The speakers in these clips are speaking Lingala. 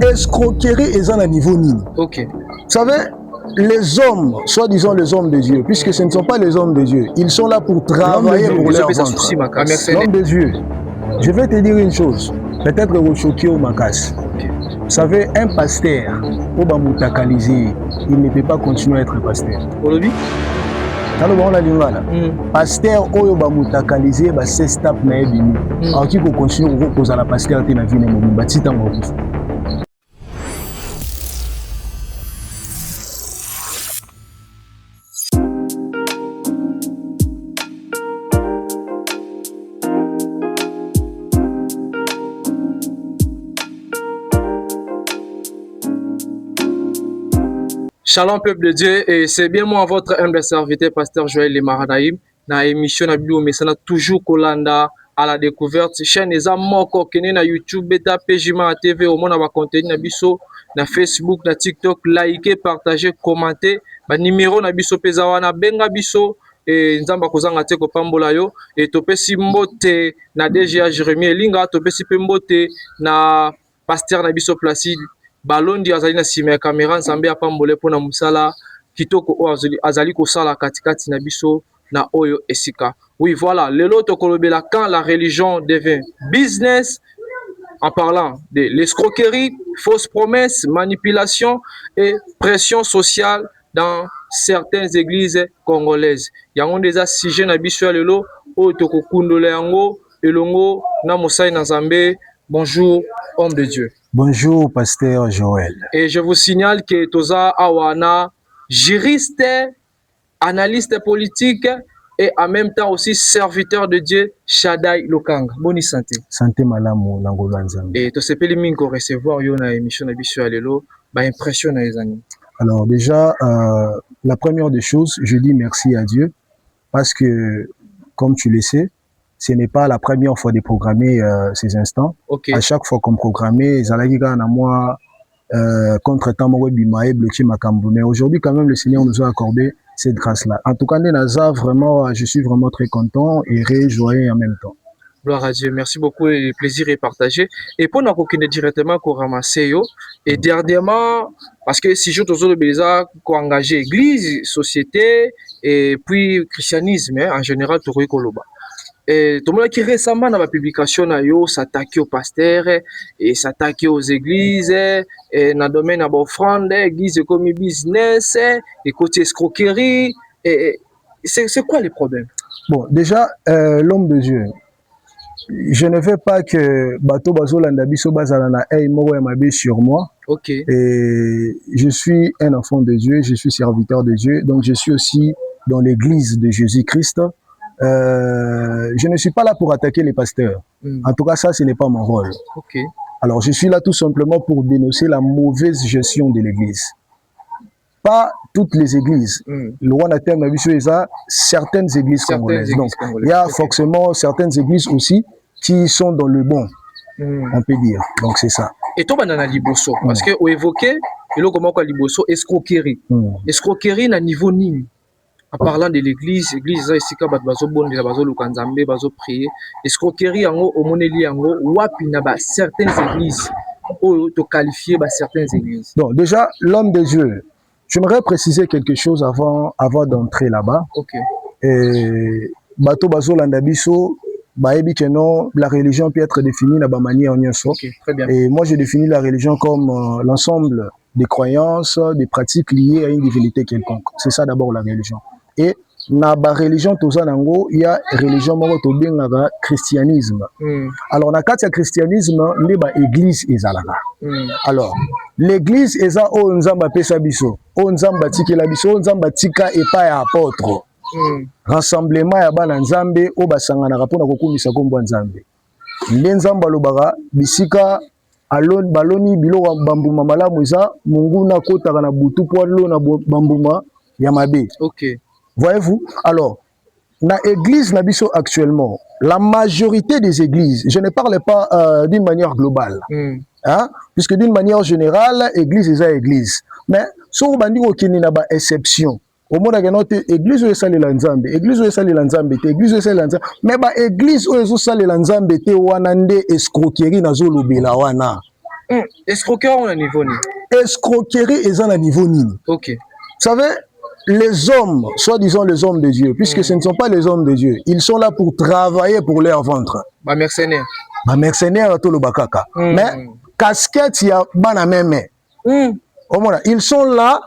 escroquerie est à un niveau nini. Ok. Vous savez, les hommes, soi-disant les hommes de Dieu, puisque ce ne sont pas les hommes de Dieu, ils sont là pour travailler pour leur ventre. L'homme de Dieu, je vais te dire une chose, peut-être au choqué au Makas. Vous savez, un pasteur, au Bamoutakalisé, il ne peut pas continuer à être pasteur. Pasteur oyo bamutakalize ba step na ebini aki ko continue ko kozala pasteur te na vie na mobimba tita ngokufa. Shalom peuple de Dieu, et c'est bien moi votre humble serviteur pasteur Joël Lemaranaïm na émission na biblio mesana toujours kolanda à la découverte chaîne eza moko kene na YouTube beta PJMA TV au mona ba contenu na biso na Facebook na TikTok liker partager commenter ba numéro na biso peza wana benga biso et nzamba kozanga te ko pambola yo et topesi mbote na DGA Jérémie Elinga topesi pe mbote na pasteur na biso Placide Balondi azali na sima ya caméra nzambe apambole pona musala kitoko o azali kosala katikati na biso na oyo esika. Oui, voilà, lelo tokolobela quand la religion devient business en parlant de l'escroquerie, fausses promesses, manipulation et pression sociale dans certaines églises congolaises. Yango déjà sujet na biso ya lelo o tokokundole yango elongo na mosai na nzambe. Bonjour homme de Dieu. Bonjour, pasteur Joël. Et je vous signale que Toza Awana, juriste, analyste politique et en même temps aussi serviteur de Dieu, Shaddai Lokanga. Bonne santé. Santé malamu nangolo nzambe. Et to sepeli mingo recevoir yo na émission na biso alelo, ba impression na les amis. Alors déjà, la première des choses, je dis merci à Dieu parce que, comme tu le sais, ce n'est pas la première fois de programmer ces instants. Okay. À chaque fois qu'on programmait, Zalagiga na moi contre-temps webimae bloqué Makambo. Mais aujourd'hui, quand même, le Seigneur nous a accordé cette grâce-là. En tout cas, Naza, vraiment, je suis vraiment très content et réjoyé en même temps. Gloire à Dieu, merci beaucoup et le plaisir est partagé. Et pour nous qu'on est directement qu'on ramasse yo et dernièrement parce que si je te le béza qu'on engagé église, société et puis christianisme hein, en général tout koloba. Et tout le monde qui récemment dans la publication na yo s'attaquer aux pasteurs et s'attaquer aux églises et dans le domaine de l'offrande, église comme business et côté escroquerie et c'est quoi les problèmes? Bon, déjà l'homme de Dieu. Je ne veux pas que bateau bazolanda biso bazalana ay moko ya mabe sur moi. OK. Et je suis un enfant de Dieu, je suis serviteur de Dieu, donc je suis aussi dans l'église de Jésus-Christ. Je ne suis pas là pour attaquer les pasteurs. En tout cas, ça, ce n'est pas mon rôle. Okay. Alors, je suis là tout simplement pour dénoncer la mauvaise gestion de l'église. Pas toutes les églises. Le roi Natem a vu certaines églises congolaises. Donc, il y a forcément certaines églises aussi qui sont dans le bon, on peut dire. Donc, c'est ça. Et toi, banana liboso, parce que vous évoquez, escroquerie. Escroquerie na niveau nini. En parlant de l'église, l'église ici quand bazo bon de bazo lukanzambe bazo prier, escroquerie yango omoneli yango wapi na ba certaines églises ou to qualifier ba certaines églises. Donc déjà l'homme de Dieu, j'aimerais préciser quelque chose avant d'entrer là-bas. OK. Et bato bazo landa biso baebi que non, la religion peut être définie de la manière OK, très bien. Et moi je définis la religion comme l'ensemble des croyances, des pratiques liées à une divinité quelconque. C'est ça d'abord la religion. Et na ba religion tozanango il y a religion moko to bengaka christianisme. Alors na kati ya christianisme ndi ba église ezalaka. Alors l'église eza o nzamba pesa biso, o nzamba tikela biso, o nzamba tika epa ya apôtre. Rassemblement ya bana nzambe o basanganaka pona kokumisa kombo nzambe. Nde nzamba lobaka bisika alon baloni biloko bambuma malamu eza munguna kotaka na butu po lo na bambuma ya mabe. OK. Voyez-vous? Alors, dans l'église Nabiso actuellement, la majorité des églises, je ne parle pas d'une manière globale, hein? Puisque d'une manière générale, église est église. Mais, si on dit qu'il y a une exception, au monde de l'église où est salé l'anzambe, église où est salé l'anzambe, église où est salé l'anzambe, mais bah église où est salé l'anzambe, te wanande escroquerie na zolo bela wana. Escroquerie on a niveau ni. Escroquerie est à niveau nini. OK. Vous savez, les hommes, soi-disant les hommes de Dieu, puisque ce ne sont pas les hommes de Dieu, ils sont là pour travailler pour leur ventre. Ba mercenaires. Ba mercenaires to le bakaka. Mais casquette ya bana meme. Ils sont là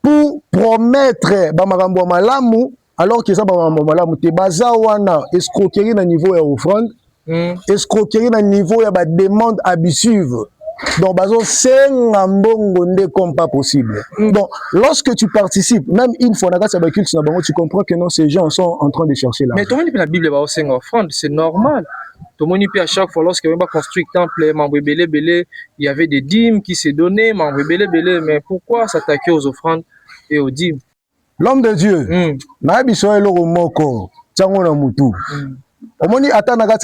pour promettre ba makambo malamu alors que ça ba makambo malamu te baza wana escroquerie na niveau ya offrande, escroquerie na niveau ya ba demande abusive. Donc, comme pas possible. Donc, lorsque tu participes, même une fois, tu comprends que non, ces gens sont en train de chercher là. Mais tout le monde la Bible va aussi en offrande, c'est normal. Tout le monde à chaque fois, lorsqu'il y a construit le temple, il y avait des dîmes qui se donnaient, mais pourquoi s'attaquer aux offrandes et aux dîmes? L'homme de Dieu,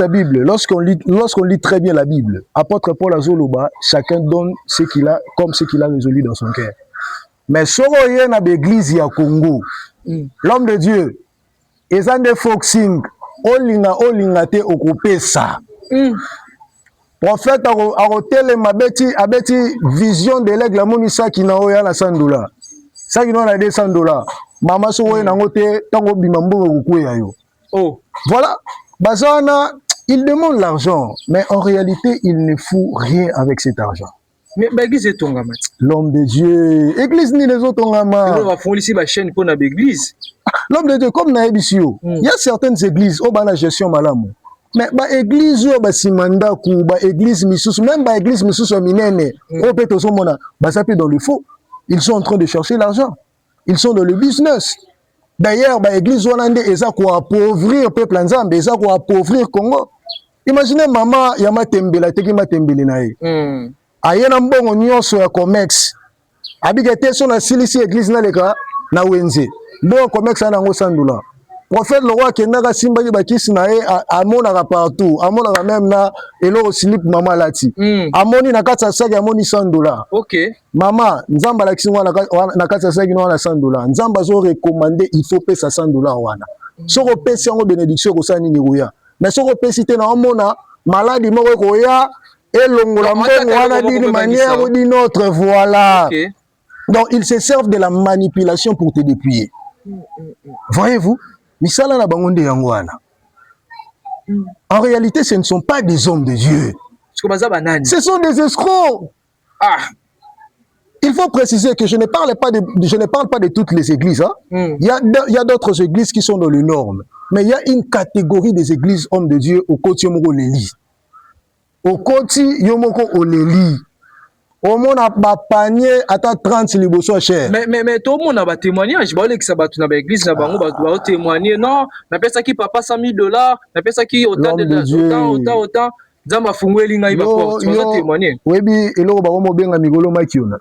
Bible, lorsqu'on lit très bien la Bible, apôtre Paul Azoloba, chacun donne ce qu'il a comme ce qu'il a résolu dans son cœur. Mais si on y a l'église à Congo, l'homme de Dieu, ils ont des foxing, olinga te occupé ça. Prophète a abeti vision de l'aigle, monisa qui n'a pas na $100. Ça qui n'a pas $200. Maman so na ngote tango bimambo okuya yo. Oh, voilà. Bazana, il demande l'argent, mais en réalité, il ne fout rien avec cet argent. Mais l'église est ton gamin. L'homme de Dieu, église ni les autres gamin. On va faire ici la chaîne pour l'église. L'homme de Dieu, comme Naebisio, il y a certaines églises où la gestion malamu. Mais l'église où ba simanda ku ba église misusu, même ba église misusu minene, au peut au mona, ba ça peut dans le faux. Ils sont en train de chercher l'argent. Ils sont dans le business. D'ailleurs, l'église Zolande est pour appauvrir le peuple nzambe, est pour appauvrir le Congo. Imaginez maman yama tembela teki matembele nae. Ayena mbongo nyonso ya comex. Abika te so na silisi église na leka na wenze. Mbongo comex ana ngo $100. Prophète le roi kendaka simba ki bakisi na e amonaka partout, amonaka même na elo slip mama lati. Amoni na kati ya sac amoni $100. OK. Maman, nzamba la kisi na kati ya sac na $100. Nzamba zo recommander il faut payer $100 wana. Soko pesi yango bénédiction ko sa nini koya. Mais soko pesi te na omona maladi moko koya elongola mbongo wana d'une manière ou d'une autre, voilà. OK. Donc ils se servent de la manipulation pour te dépouiller. Voyez-vous? En réalité, ce ne sont pas des hommes de Dieu. Ce sont des escrocs. Il faut préciser que je ne parle pas de toutes les églises. Hein. Il y a d'autres églises qui sont dans les normes. Mais il y a une catégorie des églises hommes de Dieu au côté Yomoko Leli. Au côté Yomoko Oleli. Au monde a panier à 30 liboso cher. Mais tout le monde a des témoignages. Bah, que ça va tout dans l'église, ça va témoigner. Non, n'a pas ça qui papa $100,000, n'a pas ça qui autant de autant. Zamba fungwe linga iba porte. Tu vas témoigner. Oui, bi eloko ba mo benga migolo makiona.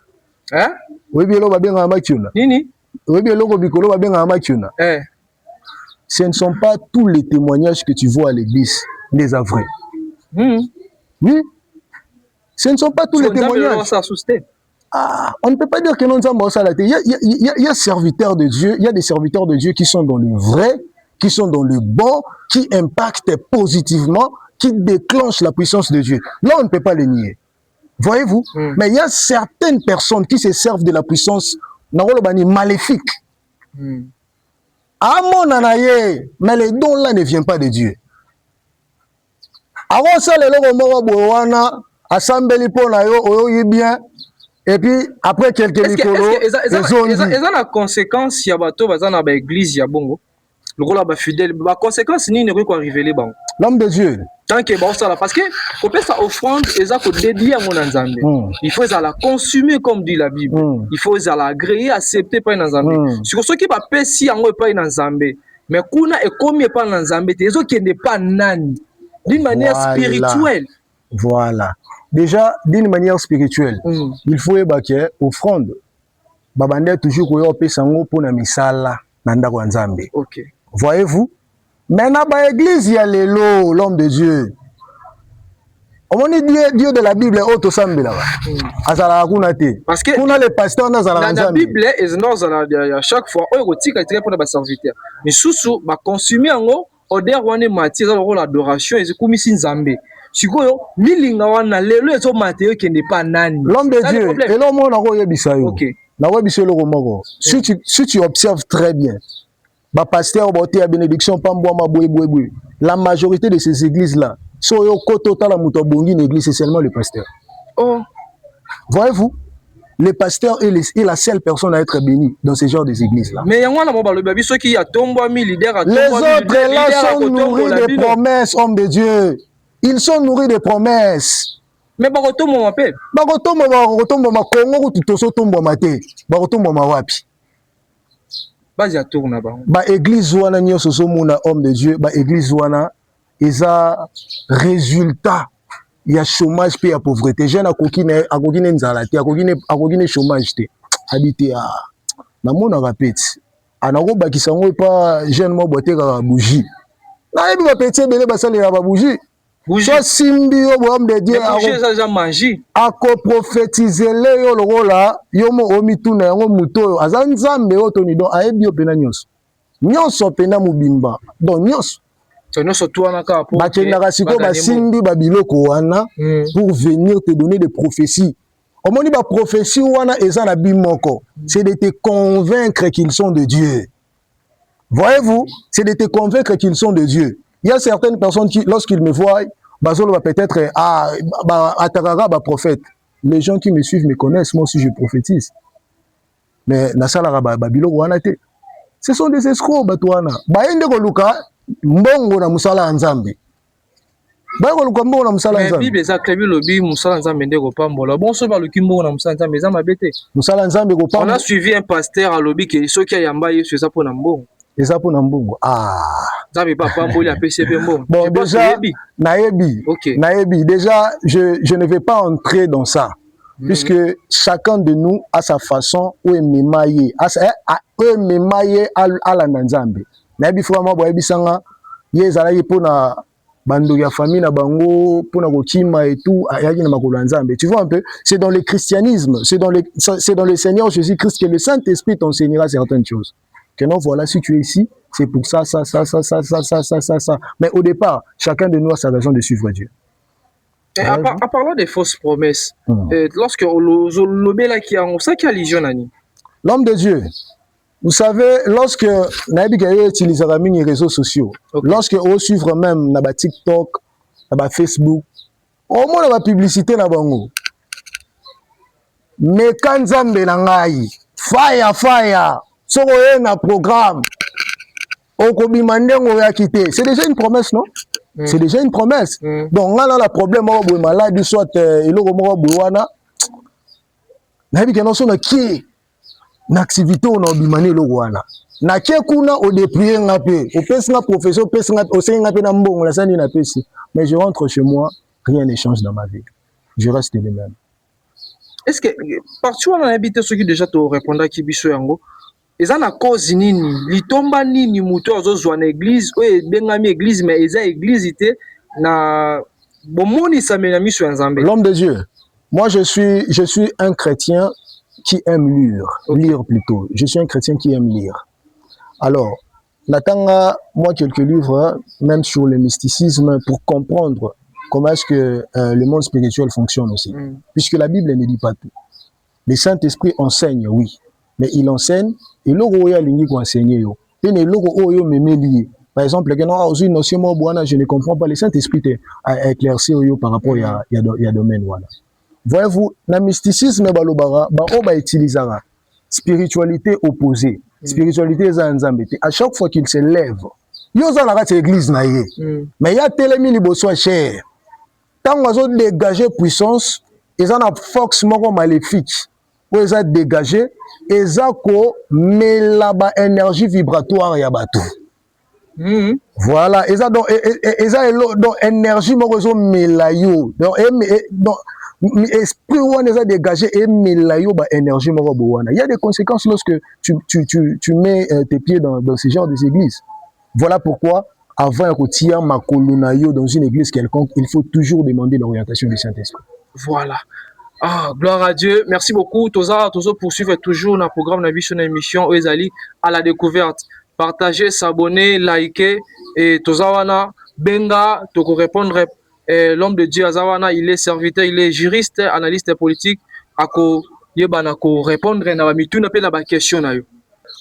Hein? Oui, bi eloko ba benga makiona. Nini? Oui, bi eloko bikolo ba benga makiona. Ce ne sont pas tous les témoignages que tu vois à l'église des vrais. Oui. Ce ne sont pas tous les témoignages. On ne peut pas dire que non sommes ça. Il y a serviteurs de Dieu, il y a des serviteurs de Dieu qui sont dans le vrai, qui sont dans le bon, qui impactent positivement, qui déclenchent la puissance de Dieu. Là, on ne peut pas les nier. Voyez-vous? Mais il y a certaines personnes qui se servent de la puissance maléfique. À mon anaye, mais les dons là ne viennent pas de Dieu. Avant ça, les gens assemblée pour la yo bien et puis après quelques micros ils ont la conséquence il y a bateau bazan na ba église ya bongo le rôle ba fidèle ba conséquence ni ne quoi révéler bango l'homme de Dieu tant que bon ça parce que on peut ça offrande eza ko dédier à mon nzambe il faut ça la consommer comme dit la Bible il faut ça la agréer accepter pas nzambe sur ce qui va pesi yango pas nzambe mais kuna et comme pas nzambe tezo qui n'est pas nani d'une manière spirituelle. Voilà. Déjà, d'une manière spirituelle, il faut évacuer offrande. Babande toujours koyo pesango pour na misala nanda kwa nzambe. OK. Voyez-vous? Maintenant, ba église ya lelo, l'homme de Dieu. On dit Dieu de la Bible auto sambela ba. Azala kuna te. Parce que kuna les pasteurs na zala nzambe. La Bible est non à chaque fois on retika pour ba serviteur. Mais sous ba consommer ngo odeur wana mati eza lokola adoration ezikumisi nzambe sikoyo milinga wana lelo ezomata yo ekende pa nani l'homme de Dieu elo moko nakoyebisa yo nakoyebisa eloko moko si tu observes très bien bapasteur baoteya bénédiction pambwama boyeboyeboye la majorité de ces églises là so oyo kota otala moto abongi na église c'est seulement le pasteur. Oh. Voyez-vous, le pasteur est la seule personne à être bénie dans ce genre d'églises-là. Mais les autres là sont nourris de promesses, hommes de Dieu. Ils sont nourris de promesses. Mais bakotombo mape. Bakotombo makongo ou tutosotombo mate. Bakotombo mawapi. Ba église wana nyoso somona homme de Dieu, ba église wana eza résultat. Il y a chômage puis il y a pauvreté. Jeune a kokine nzalati, a kokine chômage te. Habité à na mona répète. Anako bakisango pas jeune mo boté ka bougie. Na yebi ba petit belé basali ya ba bougie. So simbi yo bo homme de Dieu a ko prophétiser le yo lokola yo mo omituna yango muto aza nzambe yo toni don ayebi yo pena nyonso. Nyonso pena mubimba. Donc nyonso basimbi babiloko wana pour venir te donner des prophéties. Au moment où prophétie wana eza na bimoko, c'est de te convaincre qu'ils sont de Dieu. Voyez-vous, c'est de te convaincre qu'ils sont de Dieu. Il y a certaines personnes qui, lorsqu'ils me voient, bazolo va peut-être atakara ba prophète. Les gens qui me suivent me connaissent, moi aussi je prophétise. Mais nasala ba biloko wana te. Ce sont des escrocs batwana. Baende ko luka mbongo na musala nzambe. Baiko luka mbongo na musala nzambe. Bible za klebi lobi musala nzambe ndeko pambola. Bon so ba luki mbongo na musala nzambe za mabete. Musala nzambe ko pambola. On a suivi un pasteur à lobi ke soki ayamba yesu eza pona mbongo. Eza pona mbongo. Ah. Nzambe pa pamboli apesi pe mbongo. Bon déjà nayebi. OK. Nayebi déjà je ne vais pas entrer dans ça. Puisque chacun de nous a sa façon où ememaye à la nzambe. Nayebi vraiment boyebi sanga yezala pona bando ya famille na bango pona kokima et tout ayaki na makolo nzambe. Tu vois un peu, c'est dans le christianisme, c'est dans le Seigneur Jésus-Christ que le Saint-Esprit t'enseignera certaines choses. Que non, voilà, si tu es ici, c'est pour ça. Mais au départ, chacun de nous a sa raison de suivre Dieu. En parlant des fausses promesses, lorsque l'homme de Dieu, vous savez, lorsque Naïbika utilise les réseaux sociaux, lorsque on suit même na TikTok, na Facebook, au moins la publicité na bango. Mais quand Nzambe na ngai, fire, so na programme, c'est déjà une promesse, non? C'est déjà une promesse. Donc, là, le problème, c'est malade, soit il y a une activité, on a bimani le wana. Na kia kuna au déplier ngapé, au pesna professeur, au pesna au ngapé na mbongo la sani na pesi. Mais je rentre chez moi, rien ne change dans ma vie. Je reste le même. Est-ce que partout on a habité ceux qui déjà te répondent à Kibiso yango? Eza na cause nini litomba nini muto azozwa na église oye bengami église mais eza église ité na bomoni samena miso ya Nzambe. L'homme de Dieu. Moi je suis un chrétien qui aime lire plutôt. Je suis un chrétien qui aime lire. Alors, natanga moi quelques livres même sur le mysticisme pour comprendre comment est-ce que le monde spirituel fonctionne aussi. Puisque la Bible ne dit pas tout. Le Saint-Esprit enseigne, oui. Mais il enseigne et logo ya lingi ko enseigner yo. Et ne logo oyo memeli. Par exemple, une notion je ne comprends pas, le Saint-Esprit a éclairci yo par rapport à ya domaine voilà. Voyez-vous, na mysticisme balobara ba o ba utilisera spiritualité opposée. Spiritualité za nzambe te. À chaque fois qu'il se lève, yo za la rate église na ye. Mais ya telemi liboso cher. Tant ozo dégager puissance, ils en a force moko maléfique. Où ils ont dégagé eza ko melaba énergie vibratoire ya bato. Voilà, eza donc énergie moko melayo. Donc esprit ou eza dégagé et melayo ba énergie moko bowana. Il y a des conséquences lorsque tu mets tes pieds dans ce genre d'église. Voilà pourquoi avant que tu aies ma colonayo dans une église quelconque, il faut toujours demander l'orientation du Saint-Esprit. Voilà. Ah, gloire à Dieu. Merci beaucoup. Toza poursuivre toujours dans le programme, dans l'émission à la découverte. Partagez, s'abonner, liker et tozawana benga toko répondre l'homme de Dieu azawana, il est serviteur, il est juriste, analyste politique, ako yebana ko répondre na ba mituna pe na ba question na yo.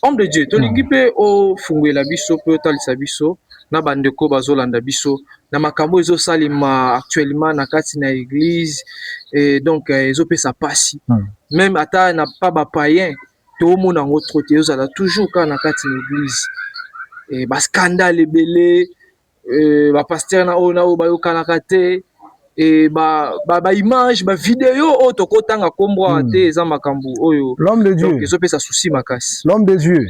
Homme de Dieu, tolingi pe o fungwela biso pe otalisa biso na bandeko bazolanda biso na makambo ezo salima actuellement na kati na église et donc ezo pe sa pasi. Même ata na pas ba païen to mona ngotro te ozala toujours ka na kati na église. Et ba scandale belé ba pasteur na ona o ba yokanaka te et ba image ba vidéo o tokotanga kombo te eza makambo oyo. L'homme de Dieu. Donc ezo pe sa souci makasi. L'homme de Dieu.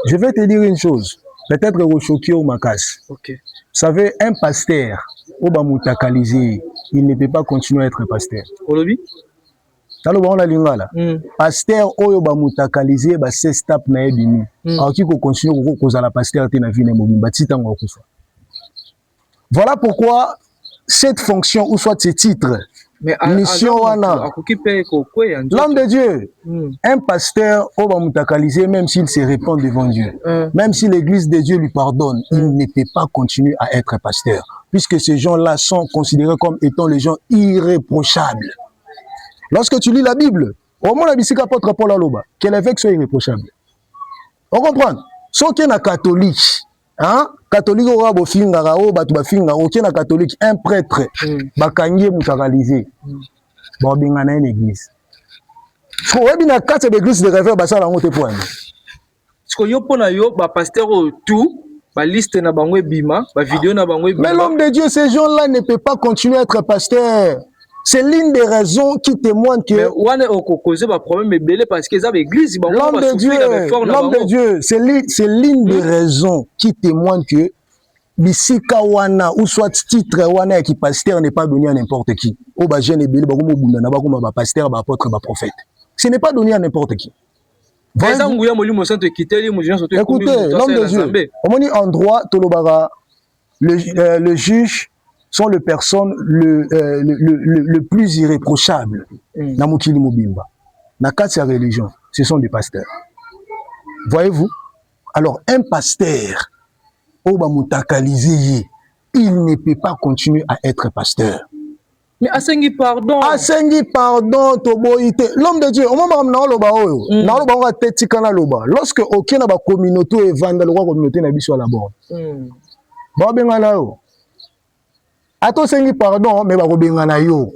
Je vais te dire une chose. Peut-être au choqué au makas. OK. Vous savez, un pasteur, au bamutakalisé, il ne peut pas continuer à être pasteur. Olobi? Talo ba on a lingala. Pasteur oyo bamutakalisé ba se step na ebini. Alors qui continue ko la pasteur te na vie na mobimba titango kufa. Voilà pourquoi cette fonction ou soit ce titre, mission wana, l'homme de Dieu, un pasteur au bamutakalisé, même s'il se répand devant Dieu, même si l'église de Dieu lui pardonne, il ne peut pas continuer à être pasteur, puisque ces gens-là sont considérés comme étant les gens irréprochables. Lorsque tu lis la Bible, au moins la bisika apôtre Paul aloba, que l'évêque soit irréprochable. On comprend? Sauf qu'il y a un catholique, hein? Catholique aura beau finga rao batu ba finga aucun catholique un prêtre bakangie mutakalisé ba binga na une église ko webi na carte d'église de réveil ba sala ngote point ko yo pona yo ba pasteur tout ba liste na bango ebima ba vidéo na bango ebima. Mais l'homme de Dieu, ces gens-là ne peut pas continuer à être pasteur. C'est l'une des raisons qui témoigne que l'homme de Dieu, c'est l'une des raisons qui témoigne que bisika wana ou soit titre wana qui pasteur n'est pas donné à n'importe qui. O ba jeune ebele ba ko mobunda na ba ko ba pasteur ba apôtre ba prophète. Ce n'est pas donné à n'importe qui. Écoutez, l'homme de Dieu. On dit en droit tolobara le juge sont les personnes le plus irréprochables dans Mokili Mobimba. Dans la religion, ce sont des pasteurs. Voyez-vous? Alors, un pasteur, il ne peut pas continuer à être pasteur. Mais Asengi pardon. Asengi pardon, Toboïté. L'homme de Dieu, au moment où lorsque aucune communauté est vendue, la communauté n'a pas sur la borne. Ato sengi pardon, mais bakobengana yo.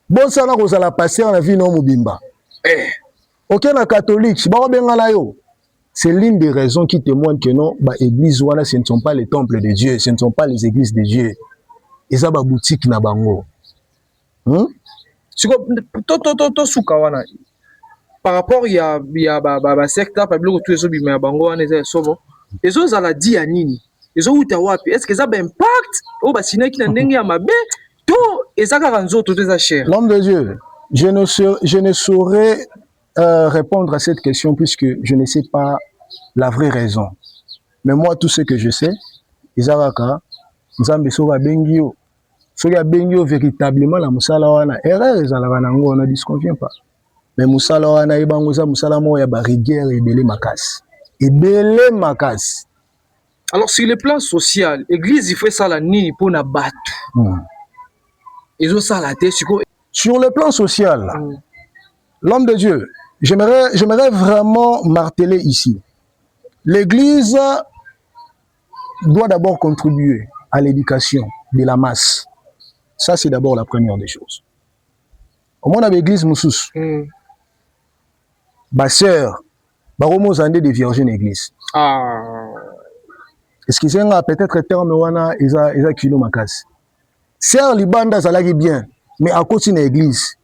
Bon sana ko sala passer na vie no mobimba. OK na catholique, bakobengana yo. C'est l'une des raisons qui témoignent que non, ba église wana ce ne sont pas les temples de Dieu, ce ne sont pas les églises de Dieu. Eza ba boutique na bango. Siko to suka wana. Par rapport ya ba secteur pa biloko tout eso bima bango wana eza sobo. Ezo za la di ya nini? Est-ce que ça a un impact? L'homme de Dieu, je ne saurais répondre à cette question puisque je ne sais pas la vraie raison. Mais moi, tout ce que je sais, Isaraka, Nzambe Soga Bengio, Soga Bengio véritablement la Moussala wana, erreur Zalavanango, on ne disconvient pas. Mais Moussala wana, Ibangoza, Moussala Moya, Bariguerre, Ebele Makas. Ebele Makas. Alors, sur le plan social, l'église, il fait ça la nuit pour nous battre. Ils ont ça la tête. Sur le plan social, l'homme de Dieu, j'aimerais vraiment marteler ici. L'église doit d'abord contribuer à l'éducation de la masse. Ça, c'est d'abord la première des choses. Au monde de l'église, Moussous, ma sœur, Baromo Zandé de Vierge Église. Excusez-moi, peut-être terme wana isa kilo makas. Sœur Libanda zalaki bien, mais à côté de l'église.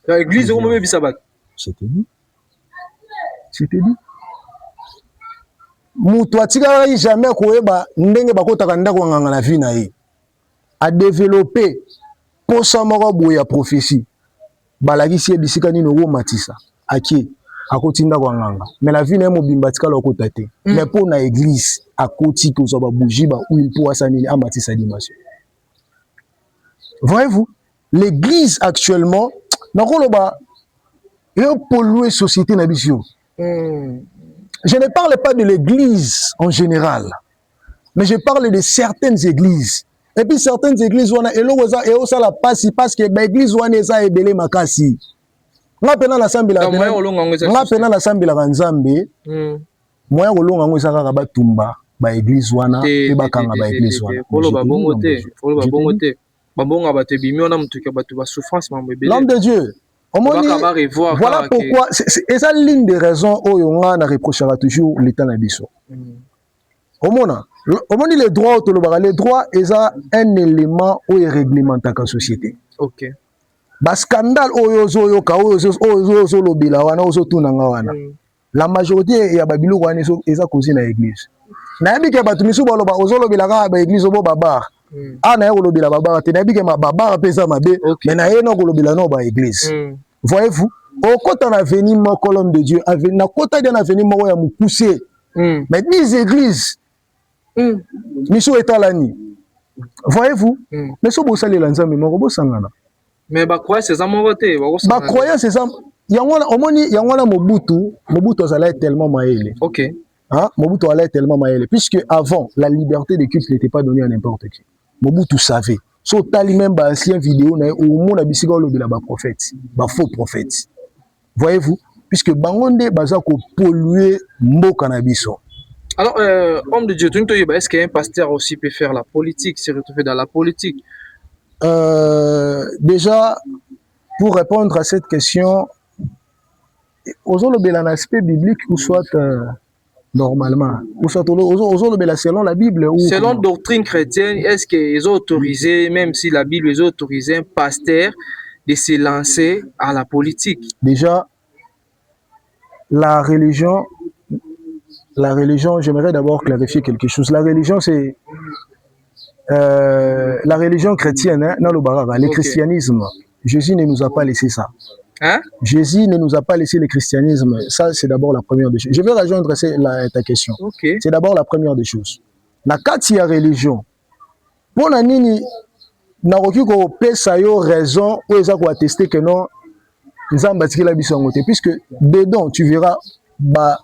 L'église comment même bisabat. C'était dit. Mutu atika jamais koyeba ndenge bakotaka ndako nganga na vie na ye. A développer posa moko boya ya prophétie. Balakisi bisika nino wo matisa. Aki akotinda kwa nganga. Mais la vie na mobimba tika lokota te. Mais pour na église à côté que ça va bouger ba où il pourra s'anini à matisa dimanche. Voyez-vous, l'église actuellement na koloba et polluer société na biso. Je ne parle pas de l'église en général, mais je parle de certaines églises. Et puis certaines églises, et ça la passe parce que l'église est ebele makasi. Nga pena na sambila nzambe moya kolonga ngo ezaka ka batumba ba église wana pe bakanga ba église wana l'homme de Dieu voilà pourquoi c'est ça l'une des raisons oyo nga na reprochera toujours l'état na biso omona les droits les droits eza un élément où est réglementé la société. OK. Ba scandale lobila wana tunanga wana. La majorité ya babilo wana eza causé na église. Na yabi ke batu misu baloba lobila ka ba église bo babar. Na ya lobila babar te na yabi ke ma babar pesa mabe mais na ye no lobila no ba église. Voyez-vous? Au kota na veni moko l'homme de Dieu, na kota de na veni moko ya mukuse. Mais les églises miso etalani. Voyez-vous? Mais so bosali la nzambe moko bosangana. Mais ba croyance c'est ça moko te, ba croyance c'est ça. Yangwana omoni yangwana Mobutu azala tellement maele. OK. Hein? Mobutu allait tellement maele puisque avant la liberté de culte n'était pas donnée à n'importe qui. Mobutu savait. So tali même ba ancien vidéo na au monde abisiga lobela ba prophète, ba faux prophète. Voyez-vous? Puisque bangonde baza ko polluer mboka na biso. Alors, homme de Dieu, est-ce qu'un pasteur aussi peut faire la politique, se retrouver dans la politique? Déjà, pour répondre à cette question, un aspect biblique ou soit normalement, ou soit selon la Bible. Ou selon la doctrine chrétienne, est-ce qu'ils ont autorisé, même si la Bible les a autorisé, un pasteur de se lancer à la politique? Déjà, la religion, j'aimerais d'abord clarifier quelque chose. La religion, c'est la religion chrétienne, hein, non, le christianisme. Jésus ne nous a pas laissé ça. Hein? Jésus ne nous a pas laissé le christianisme. Ça, c'est d'abord la première des choses. Je vais rejoindre ta question. Okay. C'est d'abord la première des choses. Na kati ya religion, pour la nini, na roki ko pesa yo raison ou eza ko attester que non, nzamba tikela biso ngote, puisque dedans tu verras ba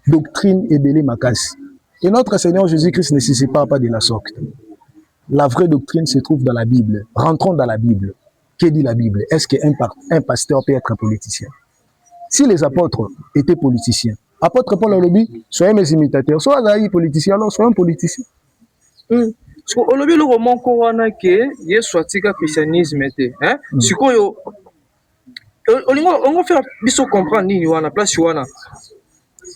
doctrine et belé makasi. Et notre Seigneur Jésus-Christ ne se sépare pas de la sorte. La vraie doctrine se trouve dans la Bible. Rentrons dans la Bible. Que dit la Bible? Est-ce qu'un pasteur peut être un politicien? Si les apôtres étaient politiciens, apôtre Paul a dit, soyez mes imitateurs, soyez politiciens, alors soyez un politicien. Parce que le roman Corona que y soit christianisme était, hein? Si quoi on va faire biso comprendre ni wana place wana.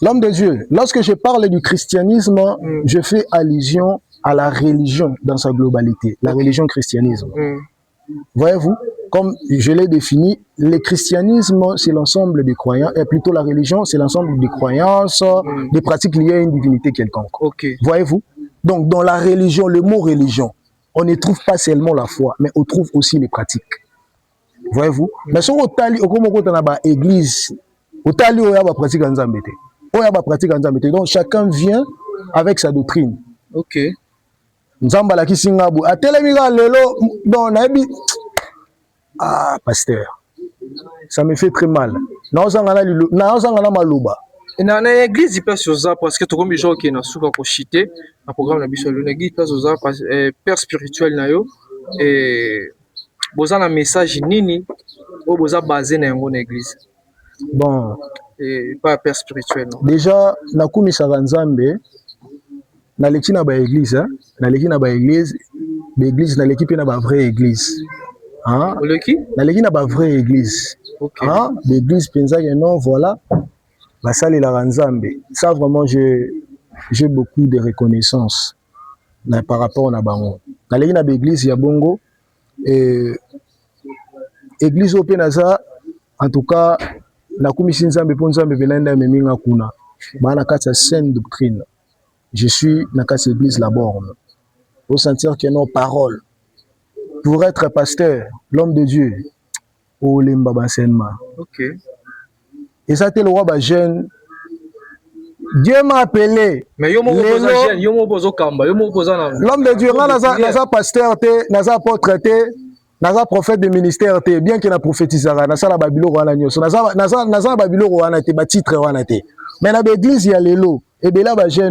L'homme de Dieu, lorsque je parle du christianisme, je fais allusion à la religion dans sa globalité, la religion christianisme. Voyez-vous, comme je l'ai défini, le christianisme, c'est l'ensemble des croyants, et plutôt la religion, c'est l'ensemble des croyances, des pratiques liées à une divinité quelconque. Okay. Voyez-vous? Donc, dans la religion, le mot religion, on ne trouve pas seulement la foi, mais on trouve aussi les pratiques. Voyez-vous? Mais si on a une église, on a une pratique en Zambété. Donc, chacun vient avec sa doctrine. Ok. Nzamba ki singabu atelemika lelo bon nabi pasteur ça me fait très mal na ozanga maluba na église il passe aux parce que tout comme les gens qui na suka ko chiter na programme na biso le église passe aux père spirituel na yo et boza na message nini o boza basé na yango na église bon et pas père spirituel non déjà na kumisa Nzambe na leki na ba église hein na leki na ba église l'église na l'équipe na ba vraie église hein na leki na ba vraie église okay. Hein l'église penza que non voilà ba sali la Nzambe ça vraiment j'ai beaucoup de reconnaissance na par rapport na bango na leki na ba église ya bongo et église au penaza en tout cas na kumisi Nzambe po Nzambe belanda meminga kuna bana kata saine doctrine. Je suis dans cette église la borne. Pour sentir que nos paroles, pour être pasteur, l'homme de Dieu, au limba enseignement. Ok. Et ça c'est le roi jeune. Dieu m'a appelé. Mais yo mo jeune, yo mo bozo kamba, yo mo bozo na. L'homme de Dieu, naza pasteur te, naza apôtre te, naza prophète de ministère te, bien qu'il na prophétisera, naza la babilo wana nyoso, naza babilo wana te, ba titre wana te. Mais na l'église il y a lelo. Et bien là, j'ai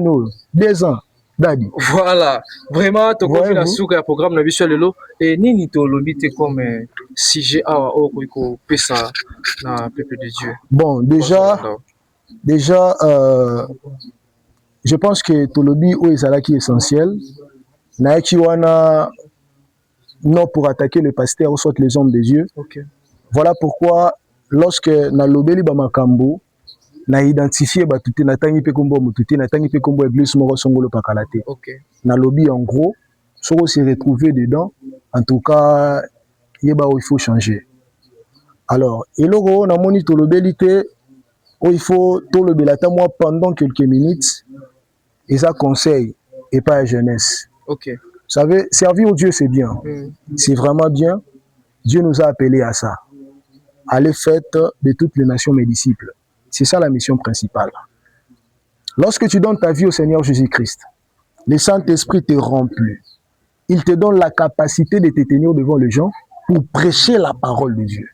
2 ans. Dadi. Voilà, vraiment, tu as la Voyez-vous? souka ya programme na biso lelo et nini to lobite comme sujet awa ko pesa na peuple de Dieu. Bon, déjà je pense que tolobi o ezala qui essentiel. Na ki wana non pour attaquer le pasteur ou soit les hommes de Dieu. Okay. Voilà pourquoi lorsque na lobeli ba makambo na identifier batuté na tangi pe kombo mututé na tangi pe kombo église moko songolo pakalate. Okay. Na lobby en gros, soko se retrouver dedans, en tout cas yeba il faut changer. Alors, eloko na moni to lobeli te o il faut to lobela ta moi pendant quelques minutes et ça conseil et pas la jeunesse. Okay. Vous savez, servir Dieu c'est bien. C'est vraiment bien. Dieu nous a appelés à ça. Aller faire de toutes les nations mes disciples. C'est ça la mission principale. Lorsque tu donnes ta vie au Seigneur Jésus-Christ, le Saint-Esprit te remplit. Il te donne la capacité de te tenir devant les gens pour prêcher la parole de Dieu.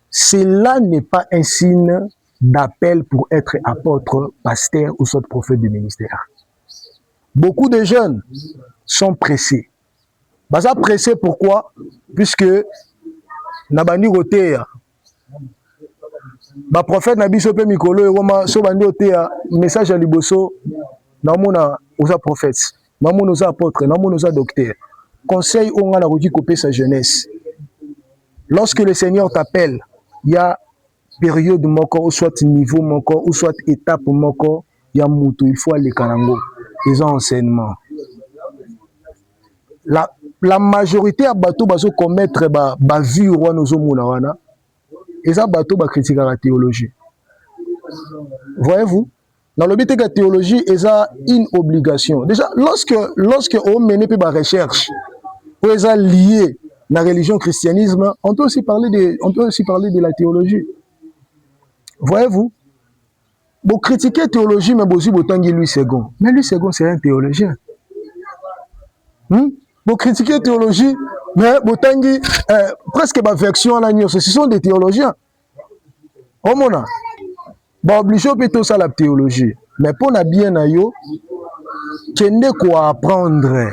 Cela n'est pas un signe d'appel pour être apôtre, pasteur ou soit prophète du ministère. Beaucoup de jeunes sont pressés. Baza pressés pourquoi? Puisque Nabani Rotea, ba prophète na biso pe mikolo yoma so bandi otea message à liboso na mona oza prophète na mona oza apôtre na mona oza docteur conseil onga na koki koper sa jeunesse. Lorsque le Seigneur t'appelle, il y a période moko ou soit niveau moko ou soit étape moko il y a mutu il faut aller kanango les enseignements. La majorité à bateau bazo commettre ba vie wana ozo mona wana. Et ça, bateau va critiquer la théologie. Voyez-vous? Dans le but de la théologie, il y a une obligation. Déjà, lorsque on mène une recherche, ou est lié à la religion christianisme, on peut aussi parler de la théologie. Voyez-vous? Vous critiquez la théologie, mais vous aussi vous tangez Louis II. Mais Louis II, c'est un théologien. Vous critiquez la théologie, mais vous tangez presque ma version à l'agneau. Ce sont des théologiens. Au mona, bah obligé plutôt ça la théologie. Mais pour na bien na yo, kende quoi apprendre.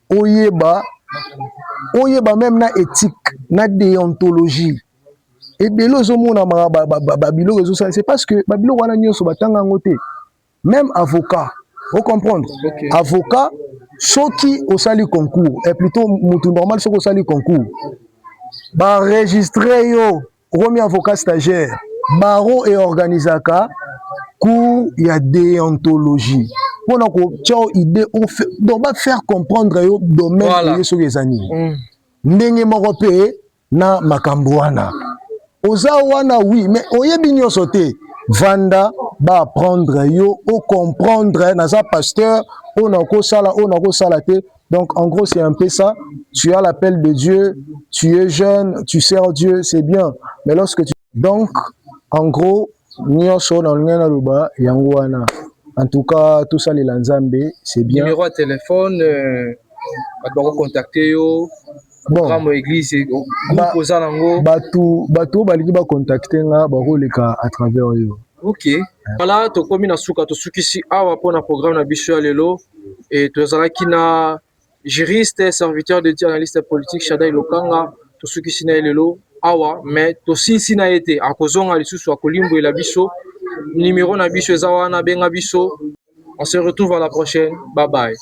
Oyeba même na éthique, na déontologie. Et belo zo mona babilo réseau ça, c'est parce que babilo wana nyoso batanga ngote. Même avocat, vous comprendre? Okay. Avocat, ceux qui au sali concours, et plutôt mutu normal ceux qui au sali concours. Ba registrer yo, remis avocat stagiaire. Barreau et organisaka cours il y a déontologie. Pour nous idée on va faire comprendre yo domaine de les années. Ndenge morope na makambouana. Oza wana oui mais oyebi nyonso te vanda ba apprendre yo ou comprendre na sa pasteur on a sala te. Donc en gros c'est un peu ça. Tu as l'appel de Dieu, tu es jeune, tu sers Dieu, c'est bien. Mais lorsque tu donc en gros, en tout cas, tout ça, les Lanzambe, c'est bien. Numéro de téléphone, contacter yo. Bon, église, groupe aux alango. Bateau, baliki ba contacter nga, ba roleka à travers yo. Ok. Voilà, to komi na suka, to suki si awa pour na programme na biso lelo et to zala kina juriste, serviteur de Dieu, analyste politique, Shadai Lokanga, to suki si na lelo. Awa, mais to si na été à kozonga lisusu akolimbo et la biso numéro na biso ezawana benga biso. On se retrouve à la prochaine. Bye bye.